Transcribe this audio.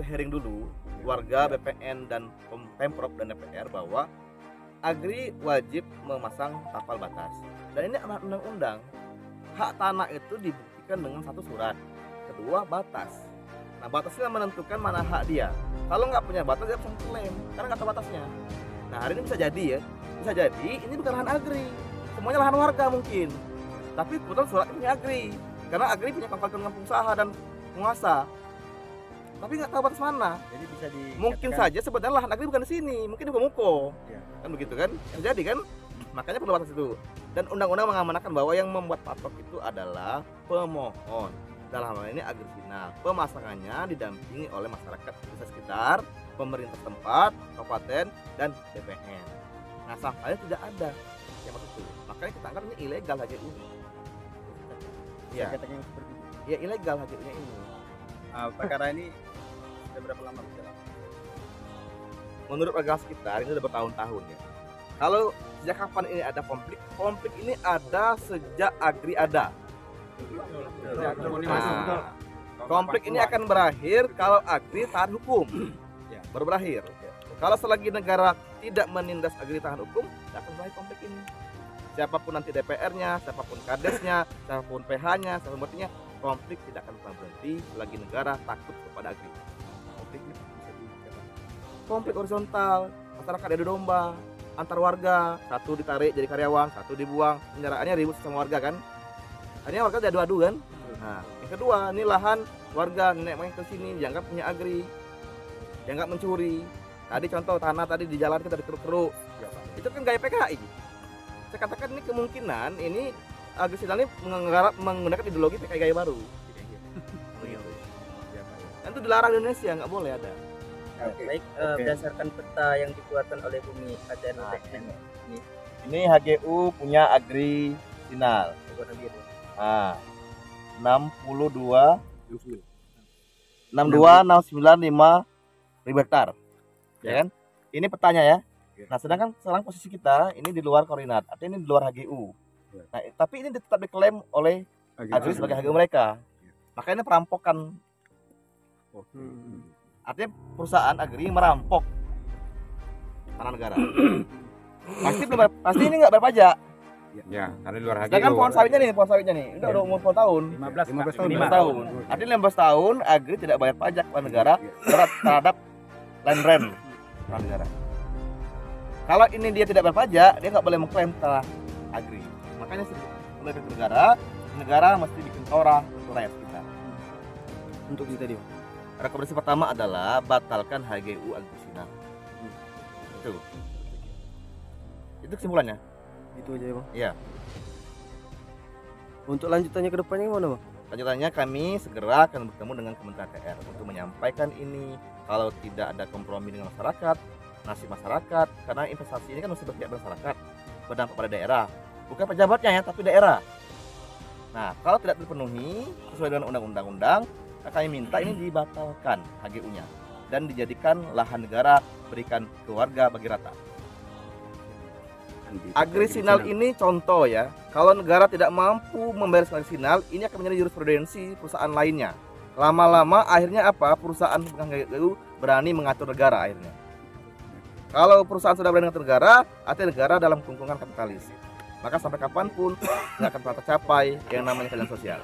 hearing dulu warga, BPN dan Pemprov dan DPR bahwa Agri wajib memasang tapal batas. Dan ini amanat undang-undang. Hak tanah itu dibuktikan dengan satu surat. Kedua, batas. Nah, batasnya menentukan mana hak dia. Kalau nggak punya batas, dia bisa klaim karena nggak tahu batasnya. Nah, hari ini bisa jadi ya, bisa jadi ini bukan lahan Agri, semuanya lahan warga mungkin. Tapi kebetulan surat ini punya Agri, karena Agri punya kontrak dengan pengusaha dan penguasa. Tapi nggak tahu batas mana. Jadi bisa Mungkin saja sebenarnya lahan Agri bukan di sini, mungkin di Pemuko. Ya. Kan begitu kan? Yang jadi kan? Makanya perlu batas itu. Dan undang-undang mengamanatkan bahwa yang membuat patok itu adalah pemohon. Dalam hal ini Agri Sinal. Pemasangannya didampingi oleh masyarakat desa sekitar, pemerintah tempat, kabupaten, dan BPN. Nah, sampahnya tidak ada yang masuk itu. Makanya kita anggap ini ilegal HGU. Ya, yang seperti itu. ya ilegal HGU-nya ini. Perkara ini sudah berapa lama berjalan? Menurut warga sekitar ini sudah bertahun-tahun ya. Kalau sejak kapan ini ada konflik? Konflik ini ada sejak Agri ada. Nah, konflik ini akan berakhir kalau Agri tahan hukum. Baru berakhir. Kalau selagi negara tidak menindas Agri tahan hukum, tidak akan berakhir konflik ini. Siapapun nanti DPR-nya, siapapun kadesnya, siapapun PH-nya, siapapun berartinya, konflik tidak akan pernah berhenti selagi negara takut kepada Agri. Konflik ini bisa dijalankan. Konflik horizontal, masyarakat adu domba, antar warga, satu ditarik jadi karyawan, satu dibuang, penyerahannya ribut sama warga kan. Akhirnya warga jadi adu kan. Nah, yang kedua, ini lahan warga nenek moyang ke sini dianggap punya Agri, dianggap mencuri. Tadi contoh tanah tadi di jalan kita dikeruk-keruk, itu kan gaya PKI. Saya katakan ini kemungkinan ini Agri Sinal ini menggunakan ideologi PKI gaya baru. Begitu. Dan itu dilarang di Indonesia, nggak boleh ada. Baik, berdasarkan peta yang dikeluarkan oleh Bumi Kajian Teknik Ini HGU punya Agri Sinal. warna biru. 62695 ribu hektar. Ya kan? Ini petanya ya. Nah, sedangkan sekarang posisi kita ini di luar koordinat, artinya ini di luar HGU. Nah, tapi ini tetap diklaim oleh Agri sebagai HGU mereka. Makanya perampokan. Artinya perusahaan Agri merampok tanah negara. Pasti ini nggak berpajak. Ya, karena di luar HGU. Sedangkan pohon sawitnya nih, udah umur 10 tahun. 15 tahun. 15 tahun. Artinya 15 tahun Agri tidak bayar pajak kepada negara terhadap land rent negara. Kalau ini dia tidak bayar pajak, dia nggak boleh mengklaim tanah Agri. Makanya oleh negara mesti bikin Torah untuk rakyat kita. Untuk kita dia. Rekomendasi pertama adalah batalkan HGU Agri Sinal. Itu kesimpulannya. Itu aja ya, Bang. Iya. Untuk lanjutannya ke depannya gimana, Bang? Lanjutannya kami segera akan bertemu dengan Kementerian ATR untuk menyampaikan ini. Kalau tidak ada kompromi dengan masyarakat, nasib masyarakat, karena investasi ini kan mesti berpihak masyarakat, berdampak pada daerah, bukan pejabatnya ya, tapi daerah. Nah, kalau tidak terpenuhi sesuai dengan undang-undang, kami minta ini dibatalkan HGU-nya dan dijadikan lahan negara berikan ke warga bagi rata. Agri Sinal ini contoh ya, kalau negara tidak mampu membayar Agri Sinal, ini akan menjadi jurisprudensi perusahaan lainnya. Lama-lama akhirnya apa? Perusahaan pegang HGU berani mengatur negara akhirnya. Kalau perusahaan sudah berani mengatur negara, artinya negara dalam kungkungan kapitalis. Maka sampai kapanpun nggak akan pernah tercapai yang namanya keadilan sosial.